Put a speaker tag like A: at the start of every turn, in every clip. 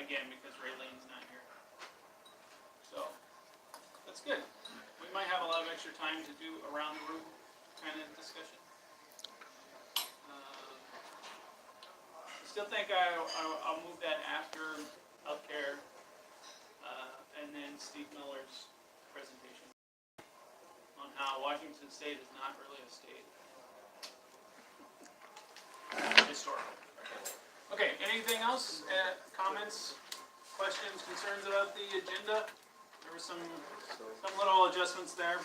A: again because Raylene's not here. So, that's good. We might have a lot of extra time to do around the room kind of discussion. I still think I'll move that after healthcare and then Steve Miller's presentation on how Washington State is not really a state. Historical. Okay, anything else? Comments, questions, concerns about the agenda? There were some little adjustments there.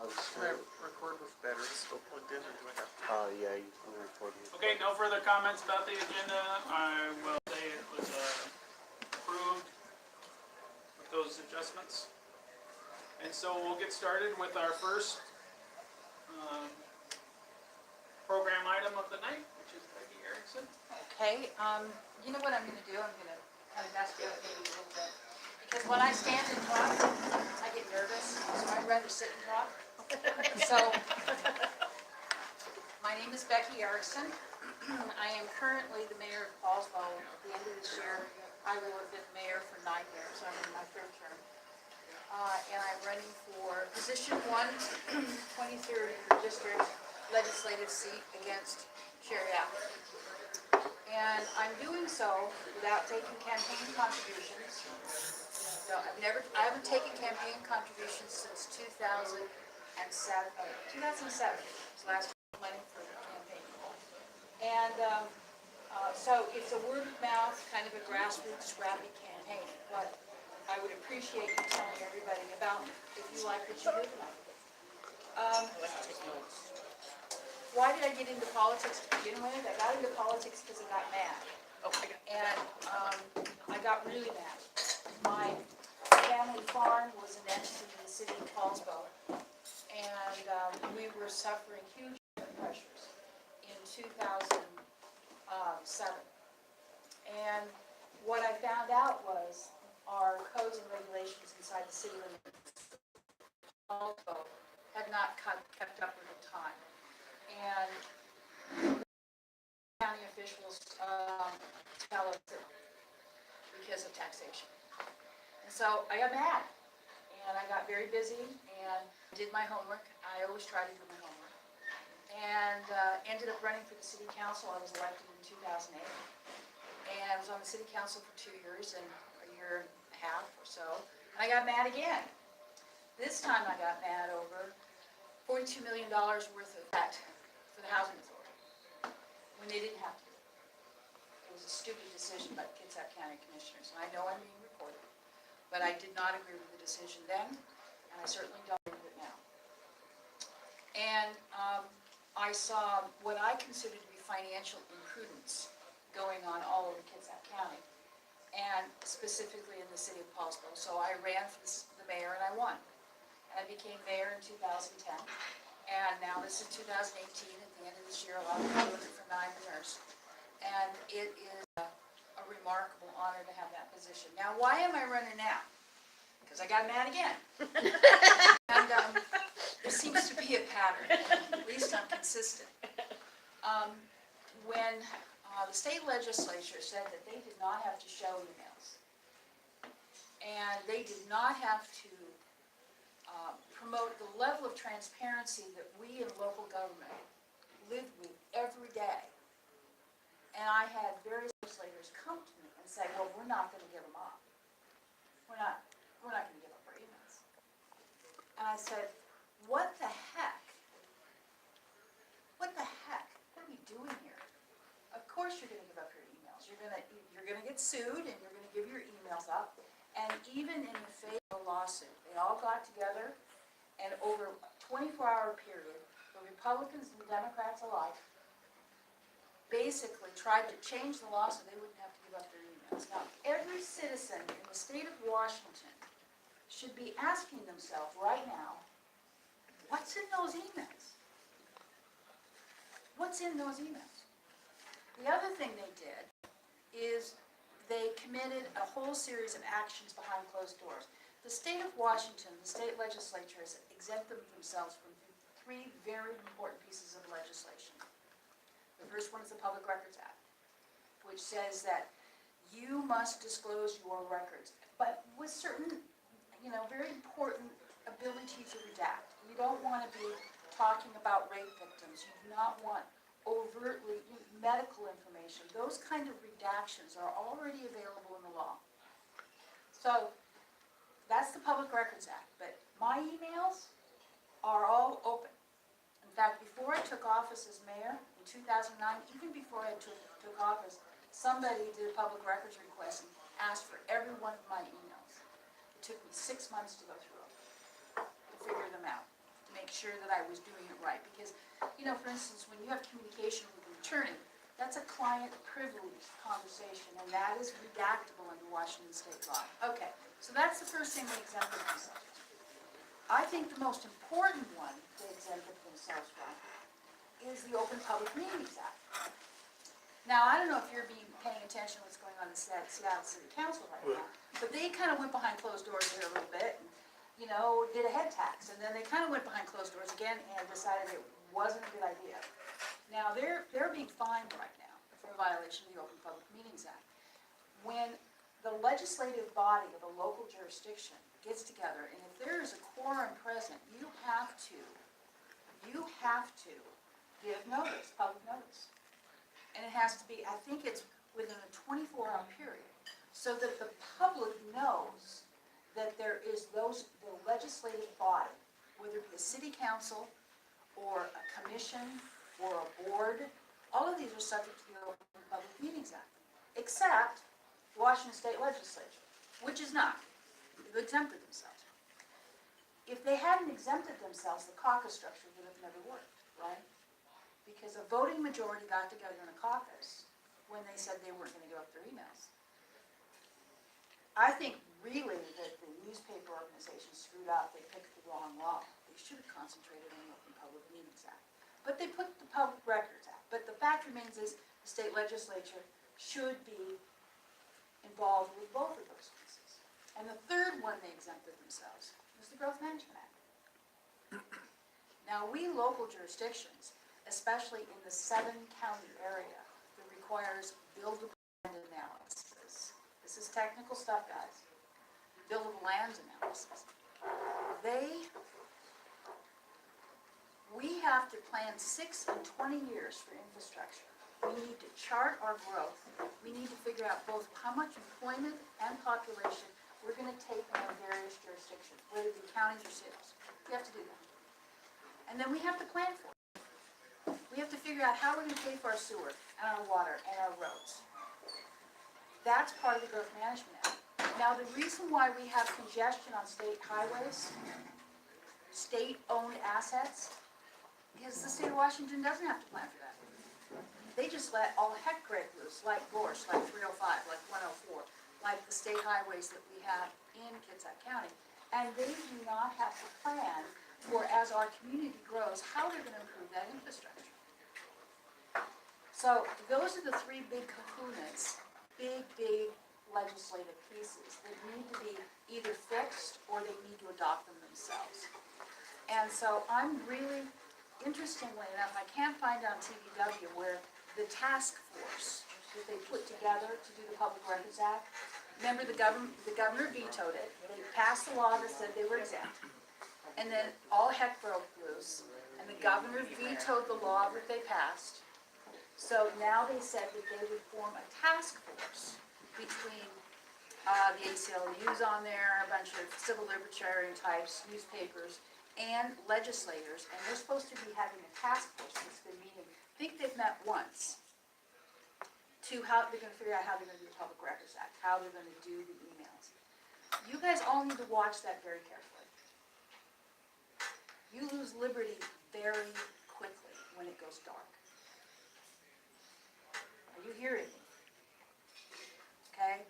B: Can I record with batteries still plugged in, or do I have to?
C: Yeah, you can record it.
A: Okay, no further comments about the agenda. I will say it was approved with those adjustments. And so we'll get started with our first program item of the night, which is Becky Erickson.
D: Okay, you know what I'm going to do? I'm going to kind of mess you up maybe a little bit. Because when I stand and talk, I get nervous, so I'd rather sit and talk. So, my name is Becky Erickson. I am currently the mayor of Paulsville. At the end of this year, I will have been mayor for 9 years. I'm in my third term. And I'm running for position 1, 23rd District legislative seat against Sherry Apple. And I'm doing so without taking campaign contributions. No, I haven't taken campaign contributions since 2007. 2007 was the last money for the campaign. And so it's a word of mouth, kind of a grassroots, scrappy campaign. But I would appreciate you telling everybody about me if you like what you do tonight. Why did I get into politics to begin with? I got into politics because I got mad. And I got really mad. My family farm was an entity in the city of Paulsville, and we were suffering huge pressures in 2007. And what I found out was our codes and regulations inside the city limits of Paulsville had not kept up with the time. And county officials tell us that because of taxation. And so I got mad, and I got very busy, and did my homework. I always try to do my homework. And ended up running for the city council. I was elected in 2008. And I was on the city council for 2 years and a year and a half or so. And I got mad again. This time I got mad over $42 million worth of debt for the housing authority when they didn't have to do it. It was a stupid decision by the Kitsap County Commissioners. And I know I'm being recorded, but I did not agree with the decision then, and I certainly don't agree with it now. And I saw what I consider to be financial imprudence going on all over Kitsap County, and specifically in the city of Paulsville. So I ran for the mayor and I won. And I became mayor in 2010. And now this is 2018, at the end of this year, I'll be doing it for 9 years. And it is a remarkable honor to have that position. Now, why am I running now? Because I got mad again. And there seems to be a pattern. At least I'm consistent. When the state legislature said that they did not have to show emails, and they did not have to promote the level of transparency that we in local government live with every day. And I had various legislators come to me and say, well, we're not going to give them up. We're not going to give up our emails. And I said, what the heck? What the heck? What are we doing here? Of course you're going to give up your emails. You're going to get sued, and you're going to give your emails up. And even in the face of a lawsuit, they all got together, and over a 24-hour period, the Republicans and the Democrats alike basically tried to change the law so they wouldn't have to give up their emails. Now, every citizen in the state of Washington should be asking themselves right now, what's in those emails? What's in those emails? The other thing they did is they committed a whole series of actions behind closed doors. The state of Washington, the state legislature, has exempted themselves from 3 very important pieces of legislation. The first one is the Public Records Act, which says that you must disclose your records, but with certain, very important ability to redact. You don't want to be talking about rape victims. You do not want overtly medical information. Those kind of redactions are already available in the law. So that's the Public Records Act, but my emails are all open. In fact, before I took office as mayor in 2009, even before I took office, somebody did a public records request and asked for every one of my emails. It took me 6 months to go through them, to figure them out, to make sure that I was doing it right. Because, for instance, when you have communication with an attorney, that's a client privilege conversation, and that is redactable under Washington state law. Okay, so that's the first thing they exempted themselves. I think the most important one they exempted themselves from is the Open Public Meetings Act. Now, I don't know if you're paying attention to what's going on in Seattle City Council right now, but they kind of went behind closed doors there a little bit, and, did a head tax, and then they kind of went behind closed doors again and decided it wasn't a good idea. Now, they're being fined right now for a violation of the Open Public Meetings Act. When the legislative body of a local jurisdiction gets together, and if there is a quorum present, you have to give notice, public notice. And it has to be, I think it's within a 24-hour period, so that the public knows that there is the legislative body, whether it be a city council or a commission or a board, all of these are subject to the Open Public Meetings Act, except Washington State Legislature, which is not. They've exempted themselves. If they hadn't exempted themselves, the caucus structure would have never worked, right? Because a voting majority got together in a caucus when they said they weren't going to give up their emails. I think really that the newspaper organization screwed up. They picked the wrong law. They should have concentrated on the Open Public Meetings Act. But they put the Public Records Act. But the fact remains is the state legislature should be involved with both of those pieces. And the third one they exempted themselves was the Growth Management Act. Now, we local jurisdictions, especially in the 7-county area that requires buildable land analysis. This is technical stuff, guys. Buildable lands analysis. We have to plan 6 and 20 years for infrastructure. We need to chart our growth. We need to figure out both how much employment and population we're going to take in our various jurisdictions, whether it be counties or cities. We have to do that. And then we have to plan for it. We have to figure out how we're going to pay for our sewer and our water and our roads. That's part of the Growth Management Act. Now, the reason why we have congestion on state highways, state-owned assets, is the state of Washington doesn't have to plan for that. They just let all heck break loose, like Gorse, like 305, like 104, like the state highways that we have in Kitsap County. And they do not have to plan for, as our community grows, how they're going to improve that infrastructure. So those are the 3 big kahunas, big legislative pieces that need to be either fixed or they need to adopt them themselves. And so I'm really, interestingly enough, I can't find on TVW where the task force that they put together to do the Public Records Act, remember the governor vetoed it. They passed a law that said they were exempt. And then all heck broke loose, and the governor vetoed the law that they passed. So now they said that they would form a task force between the ACLU's on there, a bunch of civil libertarian types, newspapers, and legislators, and they're supposed to be having a task force that's been meeting. I think they've met once to how they're going to figure out how they're going to do the Public Records Act, how they're going to do the emails. You guys all need to watch that very carefully. You lose liberty very quickly when it goes dark. Are you hearing me? Okay?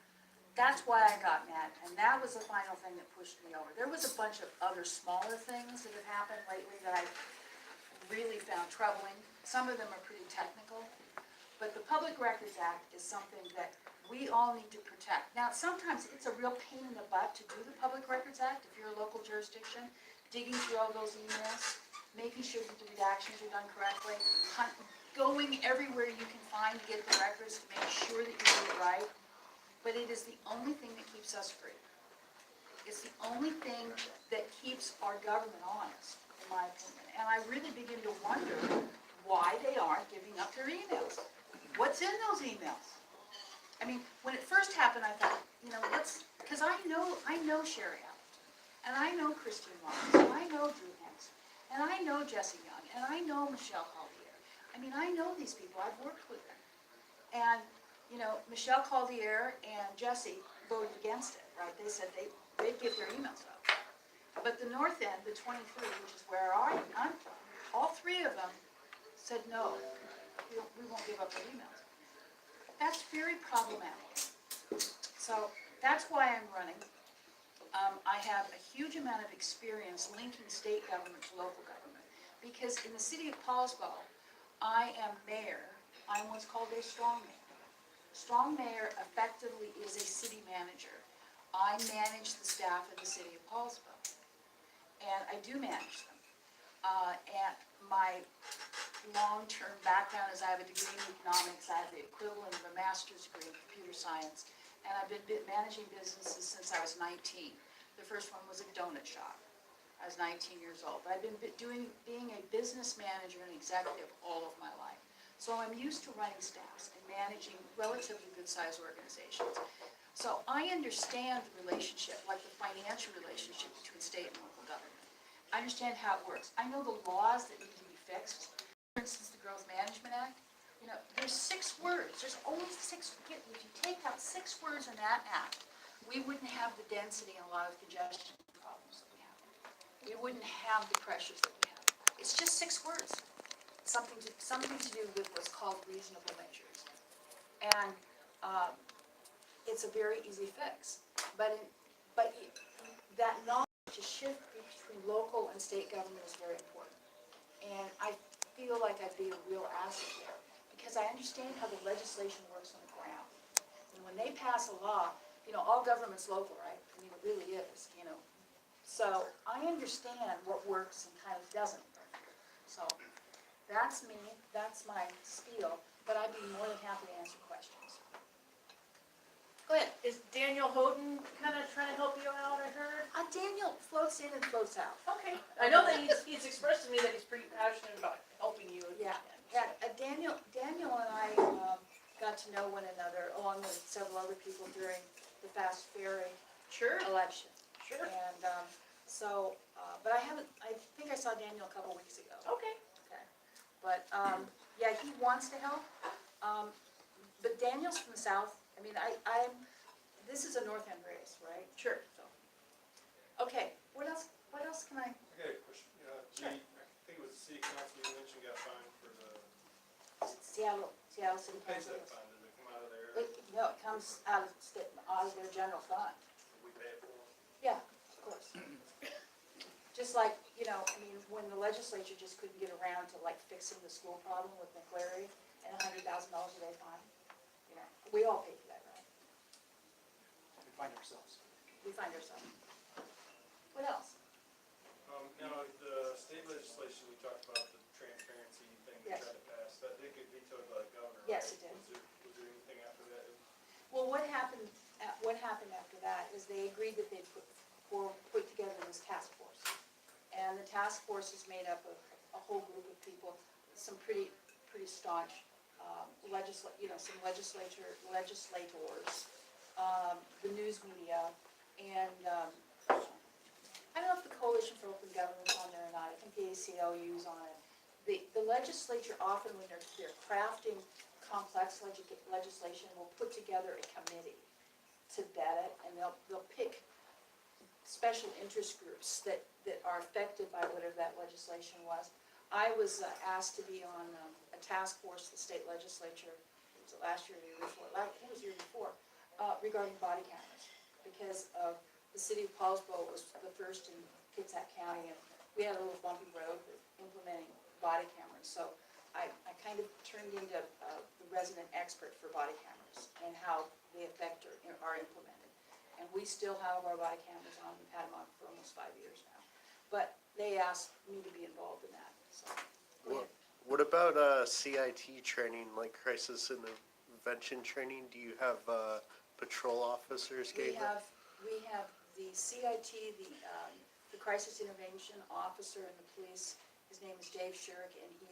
D: That's why I got mad, and that was the final thing that pushed me over. There was a bunch of other smaller things that have happened lately that I really found troubling. Some of them are pretty technical, but the Public Records Act is something that we all need to protect. Now, sometimes it's a real pain in the butt to do the Public Records Act if you're a local jurisdiction, digging through all those emails, making sure that the redactions are done correctly, going everywhere you can find to get the records to make sure that you do it right. but it is the only thing that keeps us free. It's the only thing that keeps our government honest, in my opinion. And I really begin to wonder why they aren't giving up their emails. What's in those emails? I mean, when it first happened, I thought, because I know Sherry Hamilton, and I know Christine Rollins, and I know Drew Hansen, and I know Jesse Young, and I know Michelle Caldier. I mean, I know these people. I've worked with them. And, Michelle Caldier and Jesse voted against it, right? They said they'd give their emails up. But the North End, the 23, which is where I'm from, all three of them said, no, we won't give up our emails. That's very problematic. So that's why I'm running. I have a huge amount of experience linking state government to local government, because in the city of Paulsbo, I am mayor. I'm what's called a strong mayor. Strong mayor effectively is a city manager. I manage the staff of the city of Paulsbo, and I do manage them. And my long-term background is I have a degree in economics. I have the equivalent of a master's degree in computer science, and I've been managing businesses since I was 19. The first one was a donut shop. I was 19 years old, but I've been being a business manager and executive all of my life. So I'm used to running staffs and managing relatively good-sized organizations. So I understand the relationship, like the financial relationship between state and local government. I understand how it works. I know the laws that need to be fixed. For instance, the Growth Management Act. There's 6 words. There's only 6. If you take out 6 words in that act, we wouldn't have the density and a lot of congestion problems that we have. We wouldn't have the pressures that we have. It's just 6 words. Something to do with what's called reasonable measures. And it's a very easy fix. But that knowledge to shift between local and state government is very important. And I feel like I'd be a real asset there, because I understand how the legislation works on the ground. And when they pass a law, all government's local, right? I mean, it really is, So I understand what works and kind of doesn't work. So that's me, that's my spiel, but I'd be more than happy to answer questions. Go ahead.
C: Is Daniel Houghton kind of trying to help you out, I heard?
D: Daniel floats in and floats out.
C: Okay. I know that he's expressed to me that he's pretty passionate about helping you.
D: Yeah. Daniel and I got to know one another, along with several other people during the Fast Ferry
C: Sure.
D: election.
C: Sure.
D: And but I think I saw Daniel a couple weeks ago.
C: Okay.
D: But, yeah, he wants to help. But Daniel's from the south. I mean, this is a North End race, right?
C: Sure.
D: So, okay, what else can I?
E: I got a question.
D: Sure.
E: I think it was the city council you mentioned got fined for the,
D: Seattle City
E: who pays
D: Council.
E: that fine? Does it come out of there?
D: No, it comes out of their general fund.
E: We pay it for them?
D: Yeah, of course. Just like, when the legislature just couldn't get around to fixing the school problem with McCleary and $100,000 a day fine. We all pay for that, right?
F: We find ourselves.
D: We find ourselves. What else?
E: Now, the state legislation, we talked about the transparency thing we
D: Yes.
E: tried to pass. That did get vetoed by the governor, right?
D: Yes, it did.
E: Was there anything after that?
D: Well, what happened after that is they agreed that they'd put together this task force. And the task force is made up of a whole group of people, some pretty staunch some legislators, the news media, and I don't know if the Coalition for Open Government's on there or not. I think the ACLU's on it. The legislature often, when they're crafting complex legislation, will put together a committee to vet it, and they'll pick special interest groups that are affected by whatever that legislation was. I was asked to be on a task force, the state legislature, was it last year or the year before? I think it was the year before, regarding body cameras, because of the city of Paulsbo was the first in Kitsap County, and we had a little bumpy road with implementing body cameras. So I kind of turned into the resident expert for body cameras and how they affect or are implemented. And we still have our body cameras on. We've had them on for almost 5 years now. But they asked me to be involved in that. So,
B: What about CIT training, like crisis intervention training? Do you have patrol officers
D: We
B: gave them?
D: have the CIT, the Crisis Intervention Officer in the police. His name is Dave Shirk, and he,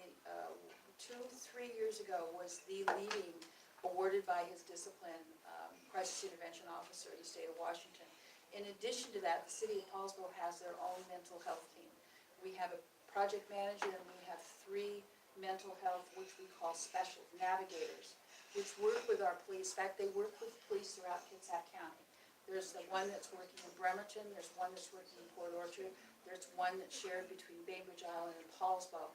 D: 3 years ago, was the leading awarded by his discipline Crisis Intervention Officer of the state of Washington. In addition to that, the city of Paulsville has their own mental health team. We have a project manager, and we have 3 mental health, which we call special navigators, which work with our police. In fact, they work with police throughout Kitsap County. There's the one that's working in Bremerton, there's one that's working in Port Orchard, there's one that's shared between Bainbridge Island and Paulsville.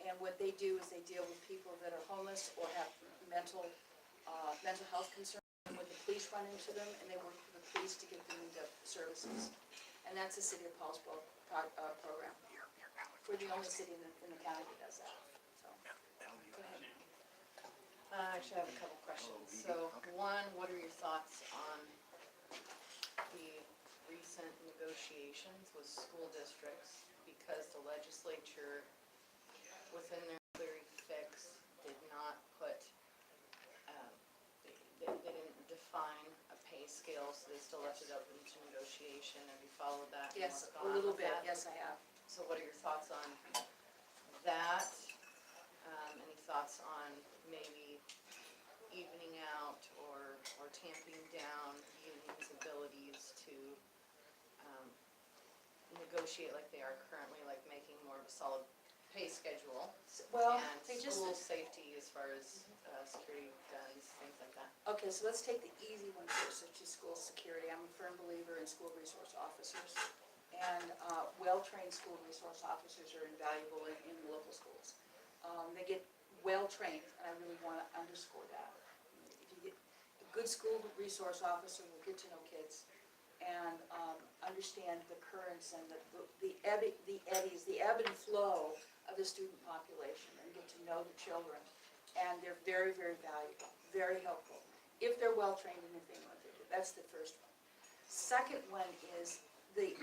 D: And what they do is they deal with people that are homeless or have mental health concerns. When the police run into them, and they work with the police to get them into services. And that's the city of Paulsville program. We're the only city in the county that does that, so. Go ahead.
C: I actually have a couple questions. So, one, what are your thoughts on the recent negotiations with school districts? Because the legislature, within their cleary fix, did not put, they didn't define a pay scale, so they still left it open to negotiation. Have you followed that? and
D: Yes,
C: what's
D: a
C: gone on
D: little
C: with
D: bit,
C: that?
D: yes, I have.
C: So what are your thoughts on that? Any thoughts on maybe evening out or tamping down unions' abilities to negotiate like they are currently, like making more of a solid pay schedule?
D: Well,
C: And
D: they just,
C: school safety as far as security guns, things like that.
D: okay, so let's take the easy one first, which is school security. I'm a firm believer in school resource officers. And well-trained school resource officers are invaluable in local schools. They get well-trained, and I really want to underscore that. If you get a good school resource officer will get to know kids and understand the currents and the ebb and flow of the student population, and get to know the children. And they're very, very valuable, very helpful, if they're well-trained and if they know what they do. That's the first one. Second one is the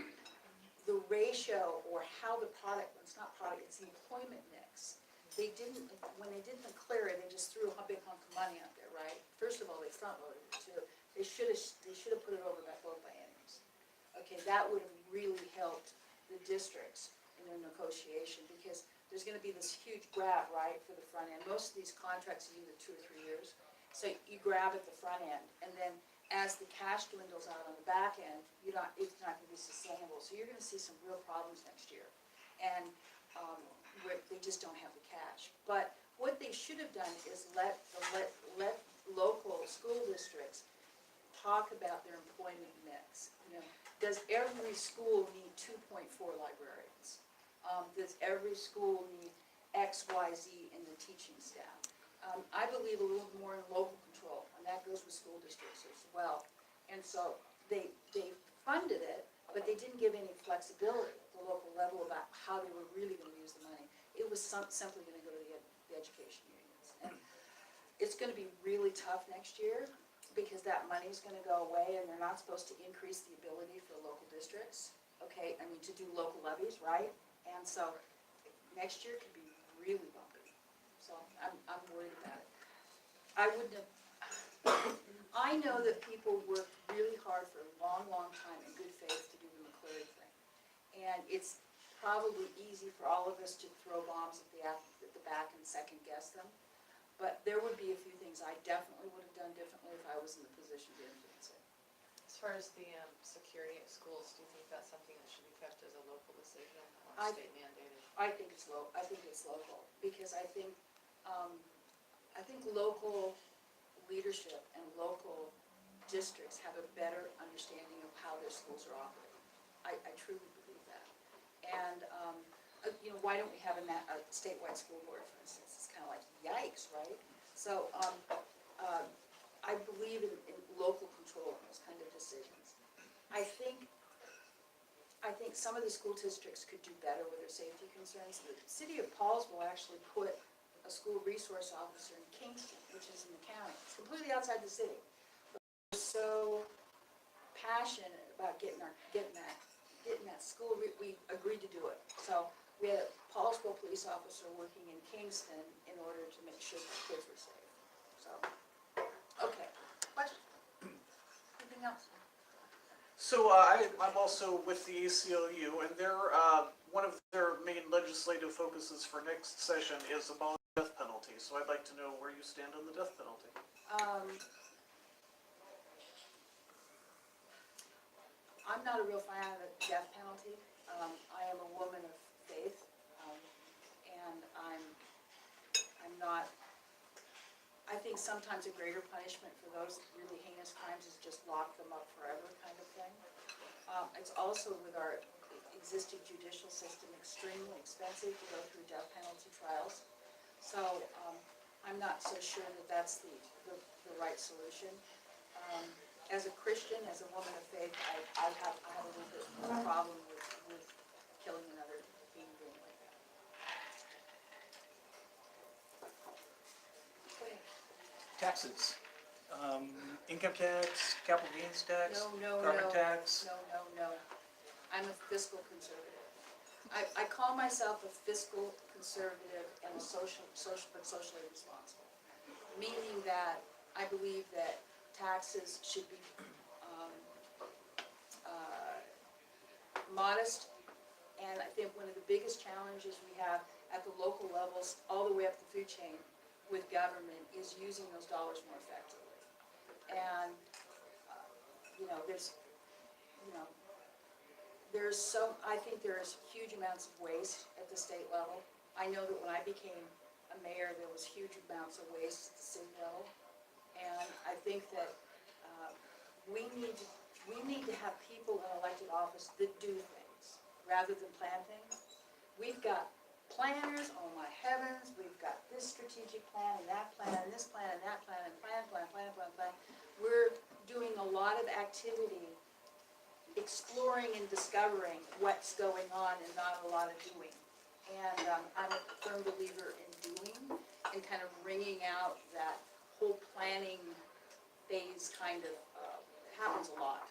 D: ratio, or how the product, it's not product, it's the employment mix. They didn't, when they did the clear, they just threw a big hunk of money out there, right? First of all, they front-loaded it too. They should have put it over by both bienniums. Okay, that would have really helped the districts in their negotiation, because there's gonna be this huge grab, right, for the front end. Most of these contracts are either 2 or 3 years. So you grab at the front end, and then as the cash dwindles out on the back end, it's not gonna be sustainable. So you're gonna see some real problems next year. And where they just don't have the cash. But what they should have done is let local school districts talk about their employment mix. You know, does every school need 2.4 librarians? Does every school need X, Y, Z in the teaching staff? I believe a little more in local control, and that goes with school districts as well. And so they funded it, but they didn't give any flexibility at the local level about how they were really gonna use the money. It was simply gonna go to the education unions. And it's gonna be really tough next year, because that money's gonna go away, and they're not supposed to increase the ability for local districts, okay, I mean, to do local levies, right? And so, next year could be really bumpy, so I'm worried about it. I wouldn't have, I know that people worked really hard for a long, long time in good faith to do the McCleary thing. And it's probably easy for all of us to throw bombs at the back and second guess them. But there would be a few things I definitely would have done differently if I was in the position to influence it.
C: As far as the security at schools, do you think that's something that should be kept as a local decision
D: I-
C: or state mandated?
D: I think it's local, because I think local leadership and local districts have a better understanding of how their schools are operating. I truly believe that. And, you know, why don't we have a statewide school board, for instance? It's kind of like, yikes, right? So, I believe in local control in those kind of decisions. I think some of the school districts could do better with their safety concerns. The city of Paulsville actually put a school resource officer in Kingston, which is in the county. It's completely outside the city. But we're so passionate about getting that school, we agreed to do it. So we had a Paulsville police officer working in Kingston in order to make sure that kids were safe. So, okay, question?
B: So I'm also with the ACLU, and one of their main legislative focuses for next session is abolishing the death penalty. So I'd like to know where you stand on the death penalty.
D: I'm not a real fan of the death penalty. I am a woman of faith, and I'm not. I think sometimes a greater punishment for those really heinous crimes is just lock them up forever kind of thing. It's also with our existing judicial system extremely expensive to go through death penalty trials. So I'm not so sure that that's the right solution. As a Christian, as a woman of faith, I have a little bit of a problem with killing another human being like that. Okay.
F: Taxes, income tax, capital gains tax,
D: No.
F: carbon tax.
D: No. I'm a fiscal conservative. I call myself a fiscal conservative and a but socially responsible. Meaning that I believe that taxes should be modest, and I think one of the biggest challenges we have at the local levels, all the way up the food chain with government, is using those dollars more effectively. And I think there's huge amounts of waste at the state level. I know that when I became a mayor, there was huge amounts of waste at the city level. And I think that we need to have people in elected office that do things rather than plan things. We've got planners, oh my heavens, we've got this strategic plan and that plan and this plan and that plan and plan. We're doing a lot of activity exploring and discovering what's going on and not a lot of doing. And I'm a firm believer in doing and kind of wringing out that whole planning phase kind of happens a lot.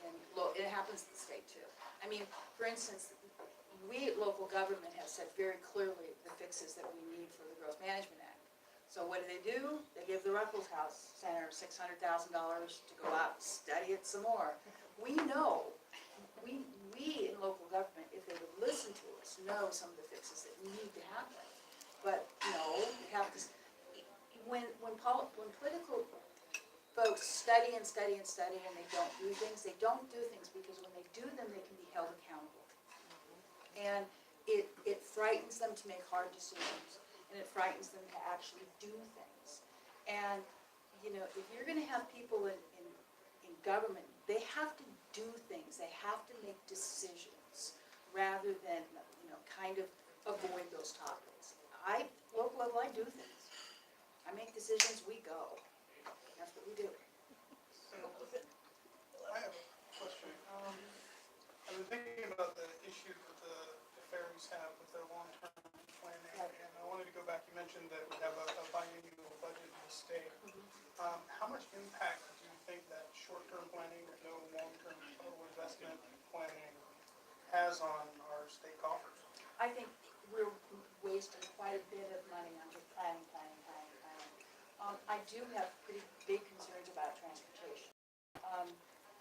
D: And it happens in the state too. I mean, for instance, we at local government have said very clearly the fixes that we need for the Growth Management Act. So what do? They give the Ruckles House Center $600,000 to go out and study it some more. We know, we in local government, if they would listen to us, know some of the fixes that need to happen. But no, we have to, when political folks study and they don't do things because when they do them, they can be held accountable. And it frightens them to make hard decisions, and it frightens them to actually do things. And, if you're gonna have people in government, they have to do things, they have to make decisions, rather than, kind of avoid those topics. Local level, I do things. I make decisions, we go. That's what we do.
G: I have a question. I've been thinking about the issues that the fairies have with their long-term planning, and I wanted to go back. You mentioned that we have a biennial budget in the state. How much impact do you think that short-term planning with no long-term total investment planning has on our state coffers?
D: I think we're wasting quite a bit of money on just planning. I do have pretty big concerns about transportation.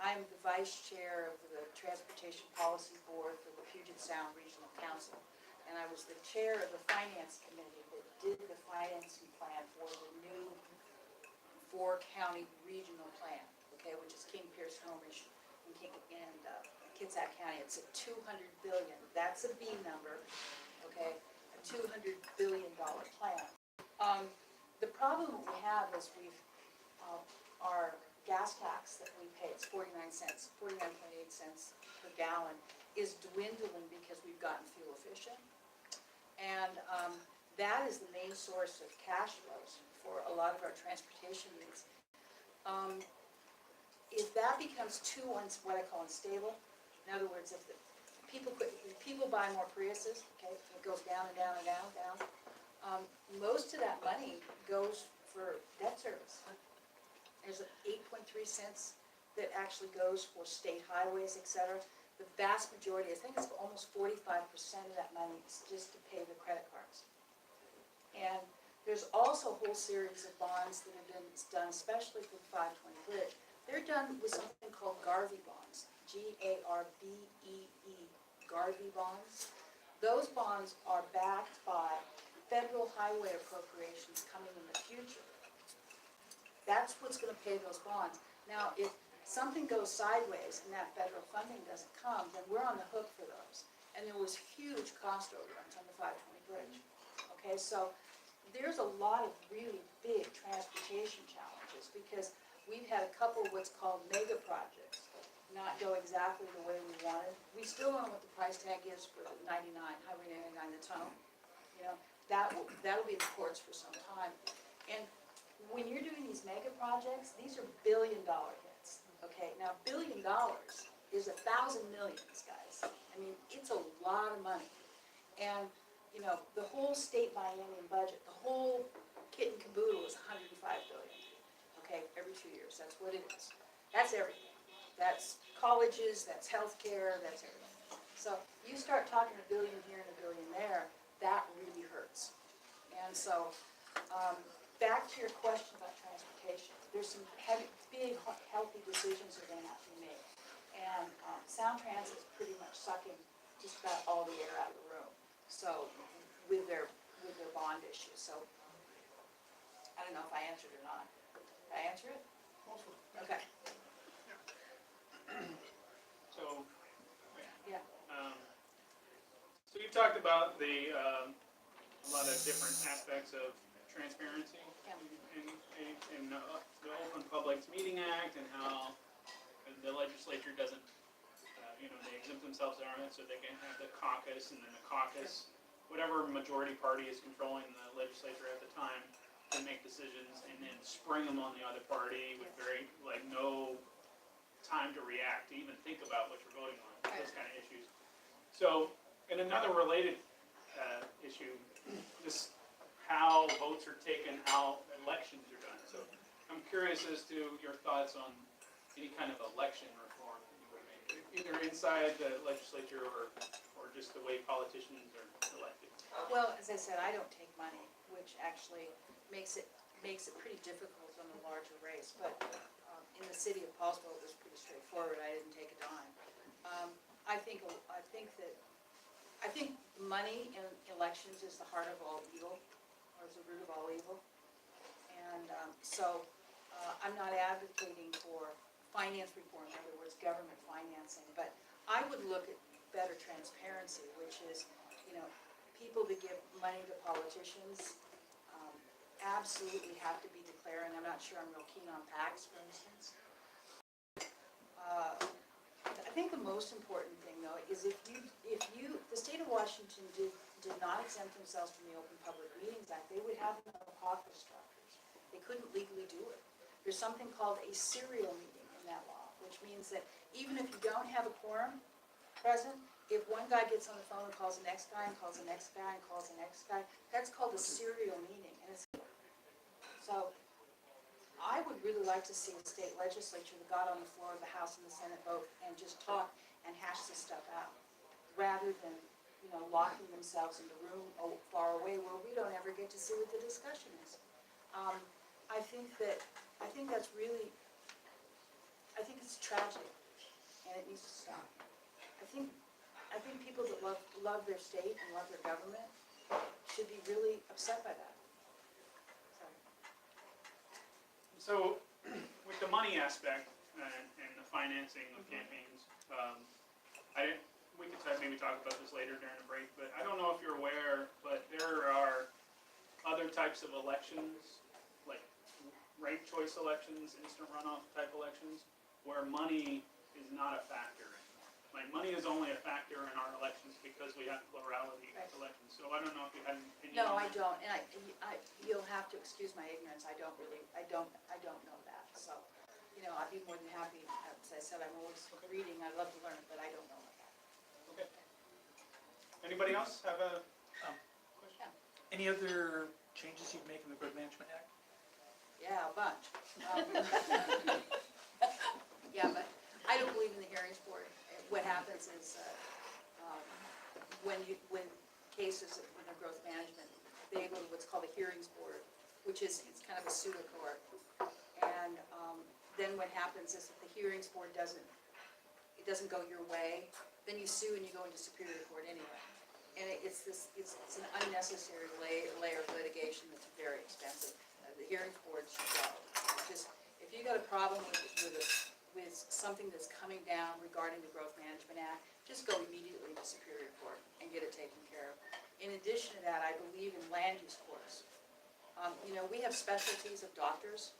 D: I'm the vice chair of the Transportation Policy Board for the Puget Sound Regional Council, and I was the chair of the Finance Committee that did the financing plan for the new 4-county regional plan, okay, which is King, Pierce, Snohomish, and Kitsap County. It's a $200 billion. That's a B number, okay, a $200 billion plan. The problem we have is our gas tax that we pay, it's 49.8 cents per gallon, is dwindling because we've gotten fuel efficient. And that is the main source of cash flows for a lot of our transportation needs. If that becomes what I call unstable, in other words, if people buy more Priuses, okay, it goes down and down and down and down. Most of that money goes for debt service. There's 8.3 cents that actually goes for state highways, etc. The vast majority, I think it's almost 45% of that money is just to pay the credit cards. And there's also a whole series of bonds that have been done, especially for the 520 bridge. They're done with something called Garvey bonds. G-A-R-B-E-E, Garvey bonds. Those bonds are backed by federal highway appropriations coming in the future. That's what's gonna pay those bonds. Now, if something goes sideways and that federal funding doesn't come, then we're on the hook for those. And there was huge cost overruns on the 520 bridge. Okay, so there's a lot of really big transportation challenges because we've had a couple of what's called mega projects not go exactly the way we wanted. We still don't know what the price tag is for 99, Highway 99, the tunnel. You know, that'll be in the courts for some time. And when you're doing these mega projects, these are billion-dollar hits. Okay, now $1 billion is 1,000 millions, guys. I mean, it's a lot of money. And, you know, the whole state biennium budget, the whole kit and caboodle is $105 billion. Okay, every 2 years, that's what it is. That's everything. That's colleges, that's healthcare, that's everything. So you start talking $1 billion here and $1 billion there, that really hurts. And so, back to your question about transportation, there's some big, healthy decisions that are gonna have to be made. And, Sound Transit is pretty much sucking just about all the air out of the room. So, with their bond issue, so, I don't know if I answered or not. Did I answer it? Okay.
A: So,
D: Yeah.
A: So you talked about a lot of different aspects of transparency
D: Yeah.
A: in the Open Public Meeting Act and how the legislature doesn't, they exempt themselves from it so they can have the caucus and then the caucus, whatever majority party is controlling the legislature at the time, can make decisions and then spring them on the other party with no time to react, to even think about what you're voting on, those kind of issues. So, and another related issue, just how votes are taken, how elections are done. So I'm curious as to your thoughts on any kind of election reform that you would make, either inside the legislature or just the way politicians are elected.
D: Well, as I said, I don't take money, which actually makes it pretty difficult on a larger race, but in the city of Paulsville, it was pretty straightforward, I didn't take a dime. I think money in elections is the heart of all evil, or is the root of all evil. And so I'm not advocating for finance reform, in other words, government financing, but I would look at better transparency, which is, people that give money to politicians absolutely have to be declaring. I'm not sure I'm real keen on PACs, for instance. I think the most important thing, though, is the state of Washington did not exempt themselves from the Open Public Meetings Act, they would have no caucus structures. They couldn't legally do it. There's something called a serial meeting in that law, which means that even if you don't have a quorum present, if one guy gets on the phone and calls the next guy and calls the next guy and calls the next guy, that's called a serial meeting. And so I would really like to see a state legislature that got on the floor of the House and the Senate vote and just talk and hash this stuff out, rather than, locking themselves in the room far away where we don't ever get to see what the discussion is. I think that's really, it's tragic, and it needs to stop. I think people that love their state and love their government should be really upset by that.
A: So, with the money aspect and the financing of campaigns, we could maybe talk about this later during the break, but I don't know if you're aware, but there are other types of elections, like ranked choice elections, instant runoff type elections, where money is not a factor anymore. Like, money is only a factor in our elections because we have plurality elections. So I don't know if you had an opinion.
D: No,
A: on
D: I
A: that.
D: don't, and you'll have to excuse my ignorance, I don't know that, so, I'd be more than happy, as I said, I'm always reading, I love to learn, but I don't know that.
A: Okay. Anybody else have a question?
F: Any other changes you'd make in the Growth Management Act?
D: Yeah, a bunch. Yeah, but I don't believe in the hearings board. What happens is, when cases, when they're growth management, they go to what's called a hearings board, which is, it's kind of a pseudo court. And then what happens is that the hearings board doesn't doesn't go your way, then you sue and you go into Superior Court anyway. And it's an unnecessary layer of litigation that's very expensive. The hearing board should go. Just, if you got a problem with something that's coming down regarding the Growth Management Act, just go immediately to Superior Court and get it taken care of. In addition to that, I believe in land use courts. You know, we have specialties of doctors,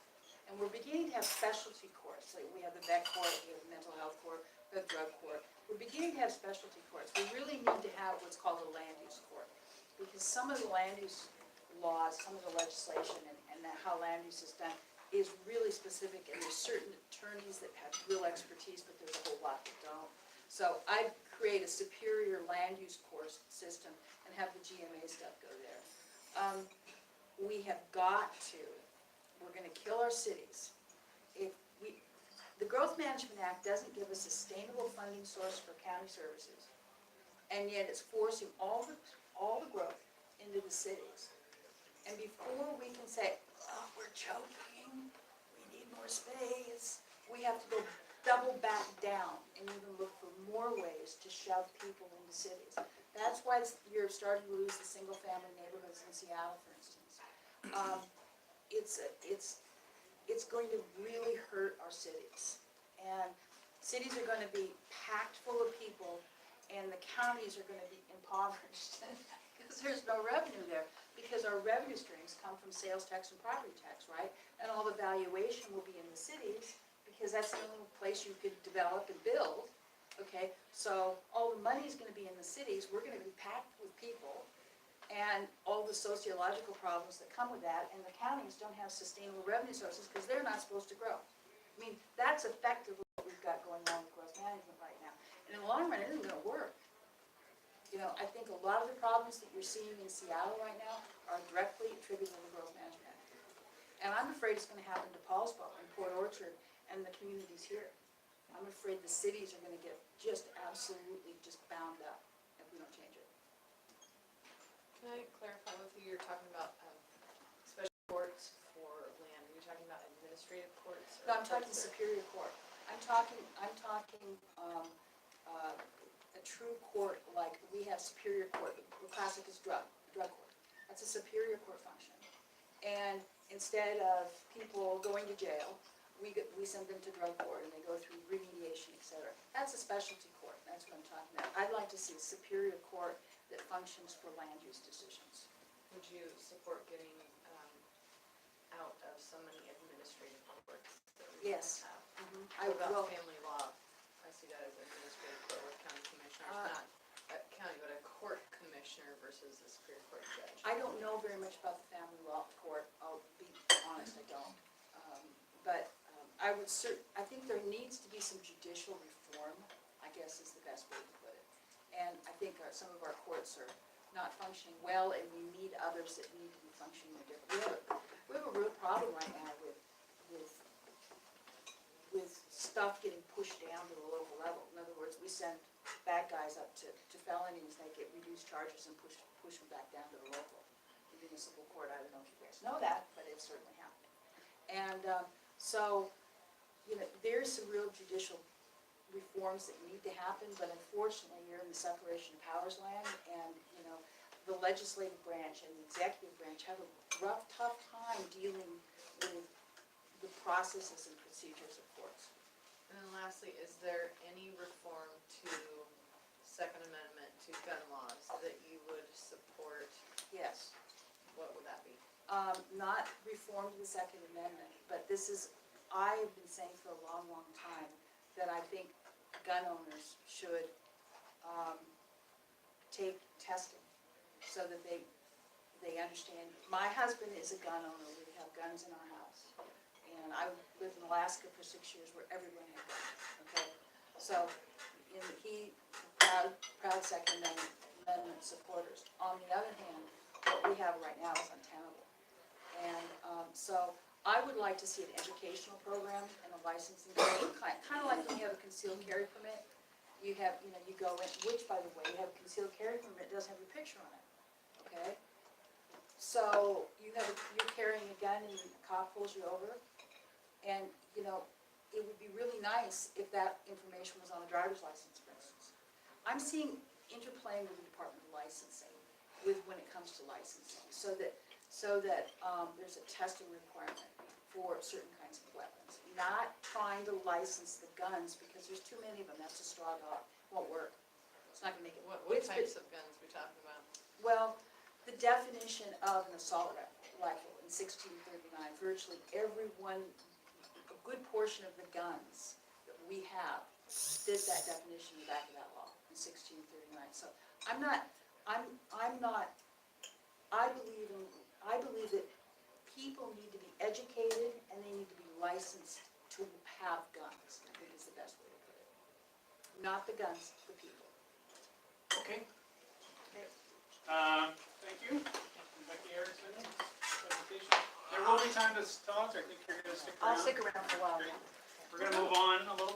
D: and we're beginning to have specialty courts. Like we have the vet court, we have the mental health court, we have the drug court. We're beginning to have specialty courts. We really need to have what's called a land use court, because some of the land use laws, some of the legislation, and how land use is done is really specific, and there's certain attorneys that have real expertise, but there's a whole lot that don't. So I'd create a superior land use course system and have the GMA stuff go there. We have got to, we're gonna kill our cities. The Growth Management Act doesn't give a sustainable funding source for county services, and yet it's forcing all the growth into the cities. And before we can say, oh, we're choking, we need more space, we have to go double back down and even look for more ways to shove people into cities. That's why you're starting to lose the single-family neighborhoods in Seattle, for instance. It's going to really hurt our cities. And cities are going to be packed full of people, and the counties are going to be impoverished because there's no revenue there. Because our revenue streams come from sales tax and property tax, right? And all the valuation will be in the cities because that's the only place you could develop and build. Okay, so all the money is going to be in the cities. We're going to be packed with people, and all the sociological problems that come with that, and the counties don't have sustainable revenue sources because they're not supposed to grow. I mean, that's effectively what we've got going on with growth management right now. And in the long run, it isn't going to work. You know, I think a lot of the problems that you're seeing in Seattle right now are directly attributable to the Growth Management Act. And I'm afraid it's going to happen to Paulsbo and Port Orchard and the communities here. I'm afraid the cities are going to get just absolutely just bound up if we don't change it.
C: Can I clarify with you, you're talking about special courts for land, are you talking about administrative courts?
D: No, I'm talking Superior Court. I'm talking a true court like we have Superior Court. The classic is drug court. That's a Superior Court function. And instead of people going to jail, we send them to drug court and they go through remediation, et cetera. That's a specialty court. That's what I'm talking about. I'd like to see a Superior Court that functions for land use decisions.
C: Would you support getting out of so many administrative courts that we
D: Yes.
C: have?
D: I
C: What about
D: will.
C: family law? I see that as an administrative court with county commissioners, not a county, but a court commissioner versus a Superior Court judge.
D: I don't know very much about the family law court. I'll be honest, I don't. But I think there needs to be some judicial reform, I guess is the best way to put it. And I think some of our courts are not functioning well, and we need others that need to be functioning differently. We have a real problem right now with stuff getting pushed down to the local level. In other words, we send bad guys up to felonies, they get reduced charges and push them back down to the local. The municipal court, I don't know if you guys know that, but it's certainly happening. And so, you know, there's some real judicial reforms that need to happen, but unfortunately, you're in the separation of powers land, and, you know, the legislative branch and the executive branch have a rough, tough time dealing with the processes and procedures of courts.
C: And then lastly, is there any reform to Second Amendment to gun laws that you would support?
D: Yes.
C: What would that be?
D: Not reform to the Second Amendment, but I have been saying for a long, long time that I think gun owners should take testing so that they understand. My husband is a gun owner. We have guns in our house. And I lived in Alaska for 6 years where everyone had guns, okay? So, proud Second Amendment supporters. On the other hand, what we have right now is untenable. And so I would like to see an educational program and a licensing program, kind of like when you have a concealed carry permit. You have, you know, you go in, which by the way, you have a concealed carry permit, it doesn't have your picture on it, okay? So you're carrying a gun and a cop pulls you over, and, you know, it would be really nice if that information was on a driver's license, for instance. I'm seeing interplaying with the Department of Licensing when it comes to licensing, so that there's a testing requirement for certain kinds of weapons. Not trying to license the guns because there's too many of them, that's a straw dog, won't work. It's not gonna make it.
C: What
D: It's
C: types of guns we talking about?
D: Well, the definition of an assault rifle in 1639, virtually everyone, a good portion of the guns that we have fit that definition in the back of that law in 1639. So I believe that people need to be educated and they need to be licensed to have guns, I think is the best way to put it. Not the guns, the people.
A: Okay. Thank you. Becky Erickson, presentation. There will be time to talk, I think you're gonna stick around.
D: I'll stick around for a while.
A: Great. We're gonna move on a little.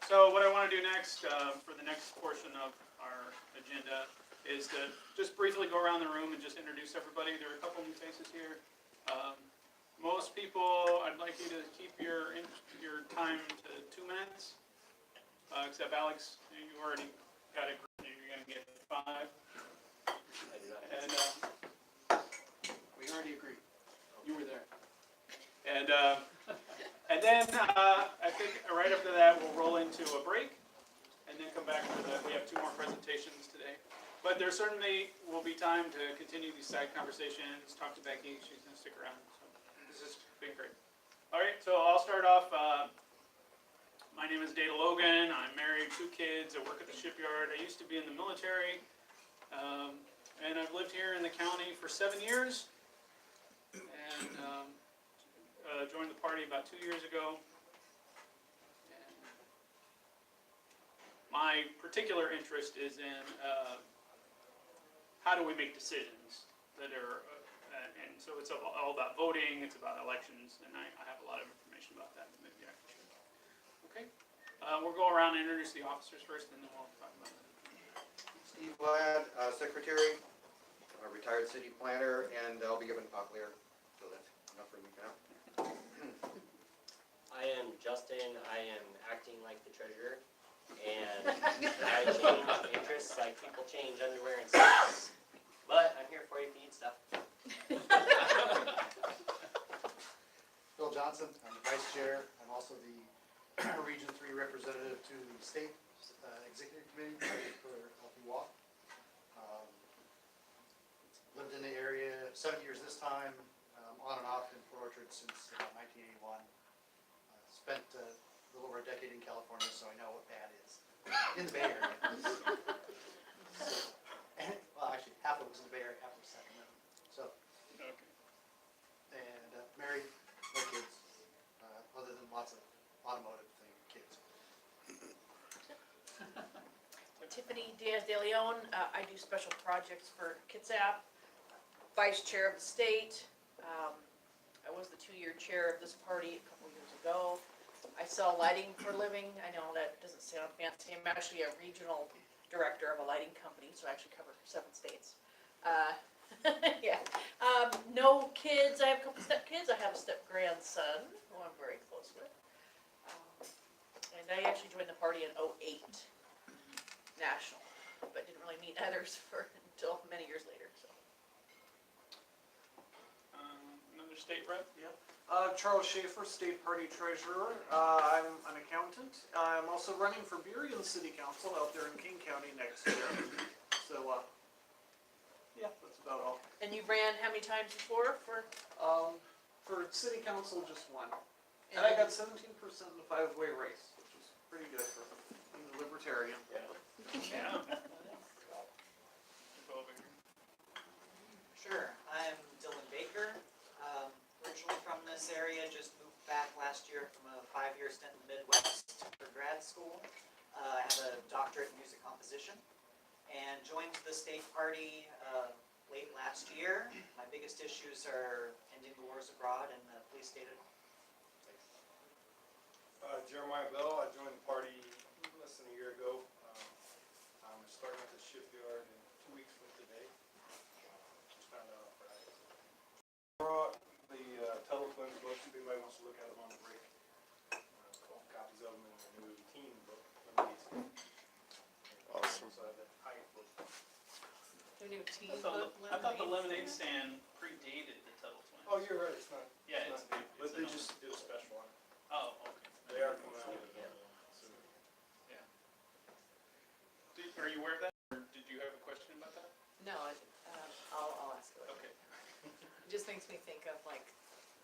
A: So what I want to do next, for the next portion of our agenda, is to just briefly go around the room and just introduce everybody. There are a couple new faces here. Most people, I'd like you to keep your time to 2 minutes, except Alex, you already got it, you're going to get 5. And we already agreed. You were there. And then I think right after that we'll roll into a break, and then come back for we have 2 more presentations today. But there certainly will be time to continue these side conversations. Talk to Becky; she's going to stick around. So this has been great. All right, so I'll start off. My name is Data Logan. I'm married, 2 kids. I work at the shipyard. I used to be in the military, and I've lived here in the county for 7 years. And joined the party about 2 years ago. And my particular interest is in how do we make decisions that are, and so it's all about voting, it's about elections, and I have a lot of information about that. Maybe I can share. Okay, we'll go around and introduce the officers first, and then we'll talk about that.
H: Steve Ladd, Secretary, a retired city planner, and I'll be giving talk later, so that's enough for me for now.
I: I am Justin. I am acting like the treasurer, and I change interests like people change underwear and socks. But I'm here for you if you need stuff.
J: Bill Johnson, I'm the vice chair. I'm also the Region 3 representative to the state executive committee for LP Walk. Lived in the area 7 years this time, on and off in Port Orchard since about 1981. Spent a little over a decade in California, so I know what bad is in the Bay Area. Well, actually, half of it was in the Bay Area, half was Sacramento. So,
A: Okay.
J: and married, no kids, other than lots of automotive thing kids.
K: Tiffany Diaz de Leon. I do special projects for Kitsap, vice chair of the state. I was the 2-year chair of this party a couple years ago. I sell lighting for a living. I know that doesn't sound fancy. I'm actually a regional director of a lighting company, so I actually cover 7 states. Yeah. No kids. I have a couple step kids. I have a step grandson who I'm very close with. And I actually joined the party in 2008, national, but didn't really meet others until many years later. So.
A: Another state rep?
B: Yeah. Charles Schaefer, State Party Treasurer. I'm an accountant. I'm also running for Burien City Council out there in King County next year. So, yeah, that's about all.
K: And you ran how many times before for?
B: For City Council, just 1. And I got 17% in the 5-way race, which was pretty good for being a libertarian.
A: Yeah. Go over here.
L: Sure, I'm Dylan Baker, originally from this area, just moved back last year from a 5-year stint in the Midwest for grad school. I have a doctorate in music composition and joined the state party late last year. My biggest issues are ending the wars abroad and the police state.
E: Jeremiah Bell, I joined the party less than a year ago. I'm starting at the shipyard in 2 weeks from today. Just found out on Friday.
C: Their new tea
A: I thought
C: book
A: I thought the
C: lemonade
A: lemonade stand predated the Tuttle Twins.
E: Oh, you're right, it's not.
A: Yeah,
E: it's
A: it's
E: not,
A: new.
E: but
A: It's
E: they
A: an
E: just did a special on it.
A: Oh, okay.
E: They are coming out with it soon.
A: Are you aware of that, or did you have a question about that?
C: No, I'll ask it.
A: Okay.
C: It just makes me think of like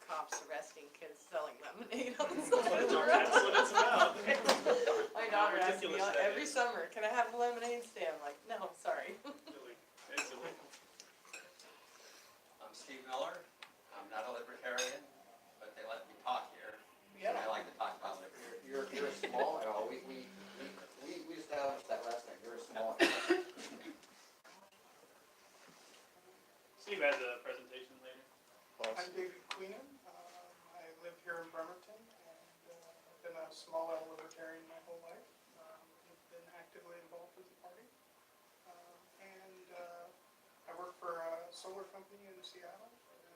C: cops arresting kids selling lemonade on the
A: That's
C: side of the road.
A: what it's about.
C: My daughter asks me
A: ridiculous that
C: every
A: is.
C: summer, can I have a lemonade stand? I'm like, no, sorry.
A: It's illegal.
M: I'm Steve Miller. I'm not a libertarian, but they let me talk here. And I like to talk about liberty.
H: You're small, no, we established that last night, you're small.
A: Steve has a presentation later.
G: I'm David Queenan. I live here in Bremerton, and I've been a small L libertarian my whole life. I've been actively involved with the party. I work for a solar company in Seattle, and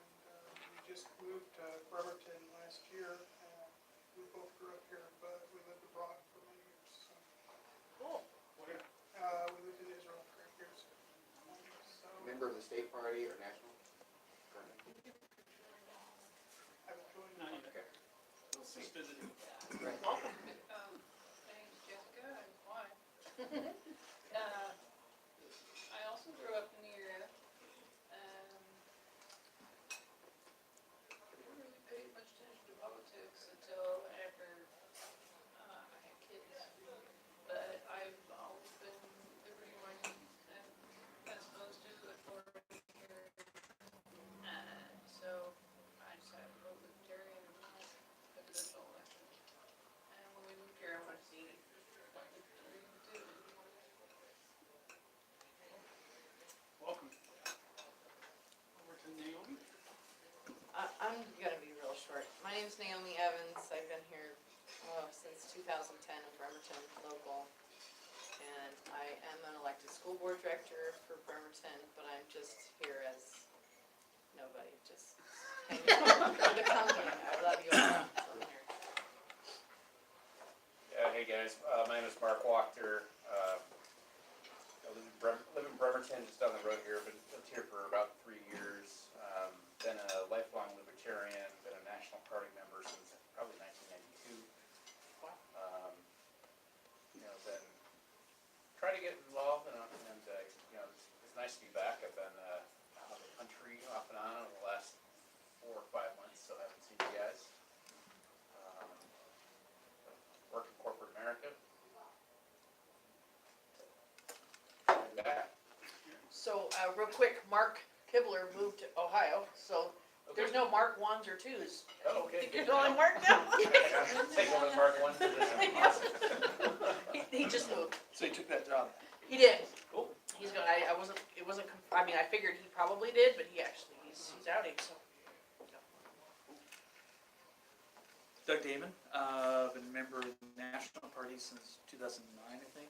G: we just moved to Bremerton last year. We both grew up here, but we lived abroad for many years. So.
C: Cool.
G: We lived in Israel for 8 years.
H: Member of the state party or national?
G: I was joined.
A: No, you okay. Just visiting.
C: Welcome.
N: My name's Jessica, I'm blind. I also grew up in the area. Never really paid much attention to politics until after I had kids. But I've always been liberty-minded and as opposed to authority here. So I decided to vote libertarian in the presidential election. And when we moved here, I wanted to see what libertarian would do.
A: Welcome. Over to Naomi.
C: I'm gonna be real short. My name's Naomi Evans. I've been here since 2010 in Bremerton, local. And I am an elected school board director for Bremerton, but I'm just here as nobody, just hanging out for the company. I love you all. So I'm here.
O: Hey guys, my name is Mark Wachter. I live in Bremerton, just down the road here. Been lived here for about 3 years. Been a lifelong libertarian. Been a National Party member since probably 1992. Been trying to get involved, and it's nice to be back. I've been out of the country off and on over the last 4 or 5 months, so I haven't seen you guys. Work in corporate America. Back.
K: So, real quick, Mark Kibler moved to Ohio, so there's no Mark 1s or 2s.
O: Oh, okay.
K: Think you're only Mark now?
O: Take one of the Mark 1 positions. Awesome.
K: He just moved.
F: So you took that job?
K: He did.
O: Cool.
K: He's going, I mean, I figured he probably did, but he's outing, so.
F: Doug Damon, been a member of the National Party since 2009, I think.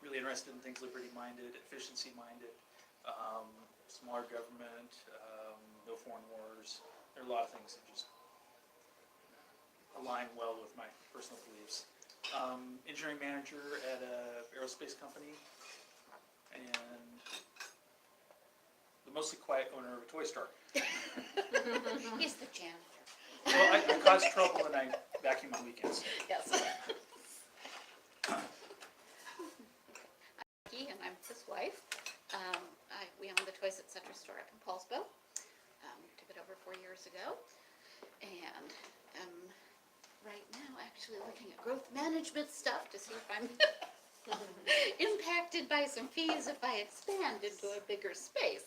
F: Really interested in things liberty-minded, efficiency-minded, smaller government, no foreign wars. There are a lot of things that just align well with my personal beliefs. Engineering manager at an aerospace company, and the mostly quiet owner of a toy store.
D: He's the janitor.
F: Well, I cause trouble and I vacuum on weekends.
D: Yes. And I'm his wife. We own the Toys Etc. store up in Paulsbo. Took it over 4 years ago. And I'm right now actually looking at growth management stuff to see if I'm impacted by some fees if I expand into a bigger space.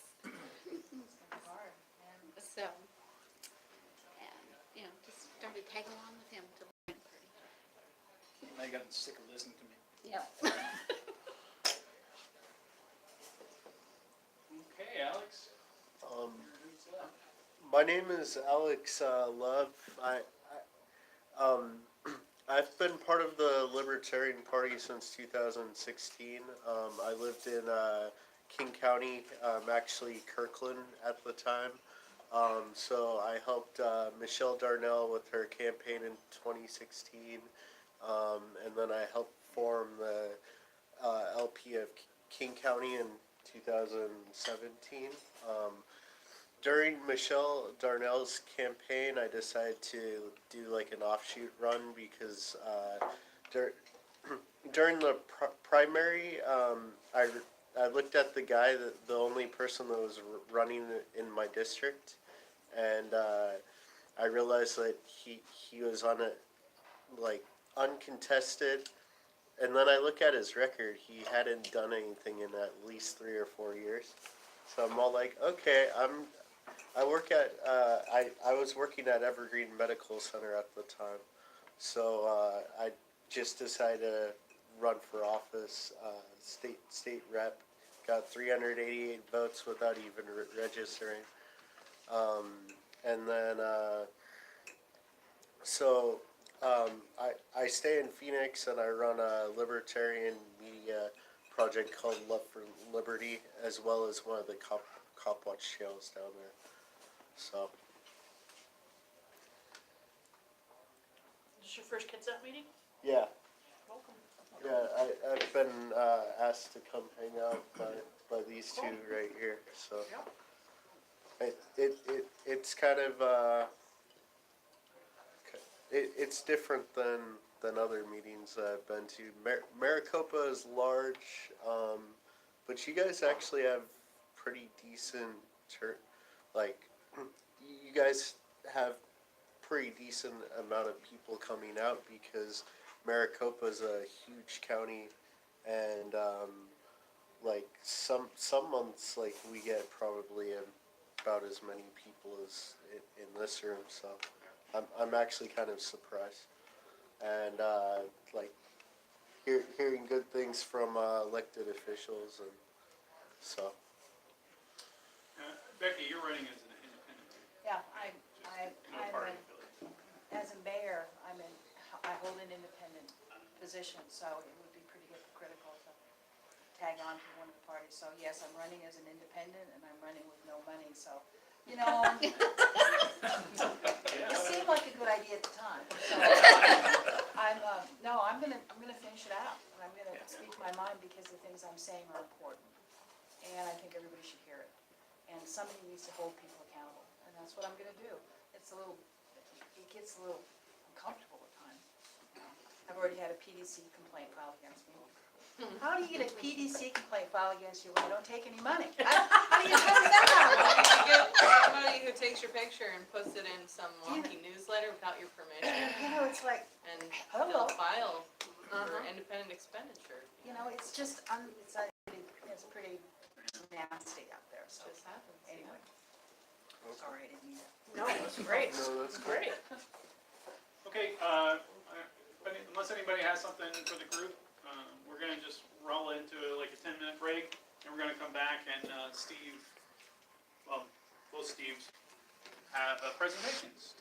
D: So, and, just started tagging along with him to the party.
F: I got sick of listening to me.
D: Yep.
A: Okay, Alex.
P: My name is Alex Love. I've been part of the Libertarian Party since 2016. I lived in King County, actually Kirkland at the time. So I helped Michelle Darnell with her campaign in 2016, and then I helped form the LP of King County in 2017. During Michelle Darnell's campaign, I decided to do like an offshoot run because during the primary, I looked at the guy, the only person that was running in my district, and I realized that he was on it like uncontested. And then I look at his record, he hadn't done anything in at least 3 or 4 years. So I'm all like, okay, I was working at Evergreen Medical Center at the time. So I just decided to run for office, state rep. Got 388 votes without even registering. And then, I stay in Phoenix and I run a libertarian media project called Love for Liberty, as well as one of the Cop Watch channels down there. So,
K: Is this your first Kitsap meeting?
P: yeah.
K: Welcome.
P: Yeah, I've been asked to come hang out by these two right here, so. It's kind of, it's different than other meetings that I've been to. Maricopa is large, but you guys actually have pretty decent you guys have pretty decent amount of people coming out because Maricopa's a huge county, and some months we get probably about as many people as in this room, so I'm actually kind of surprised, and hearing good things from elected officials, and so.
A: Becky, you're running as an independent,
D: Yeah,
A: no party affiliate.
D: as a mayor, I hold an independent position, so it would be pretty hypocritical to tag on to one of the parties. So yes, I'm running as an independent and I'm running with no money, so, it seemed like a good idea at the time. So I'm gonna finish it out. And I'm gonna speak my mind because the things I'm saying are important. And I think everybody should hear it. And somebody needs to hold people accountable, and that's what I'm gonna do. It gets a little uncomfortable at times. I've already had a PDC complaint filed against me. How do you get a PDC complaint filed against you when you don't take any money? How do you tell me that?
N: You get somebody who takes your picture and puts it in some wonky newsletter without your permission,
D: It's like,
N: and
D: hello.
N: they'll file for independent expenditure.
D: It's just, it's pretty nasty out there, so.
N: Just happens.
D: Anyway. Sorry, I didn't mean it.
K: No, that's great.
P: No, that's
K: Great.
A: Okay, unless anybody has something for the group, we're gonna just roll into like a 10-minute break, and we're gonna come back and both Steves have presentations.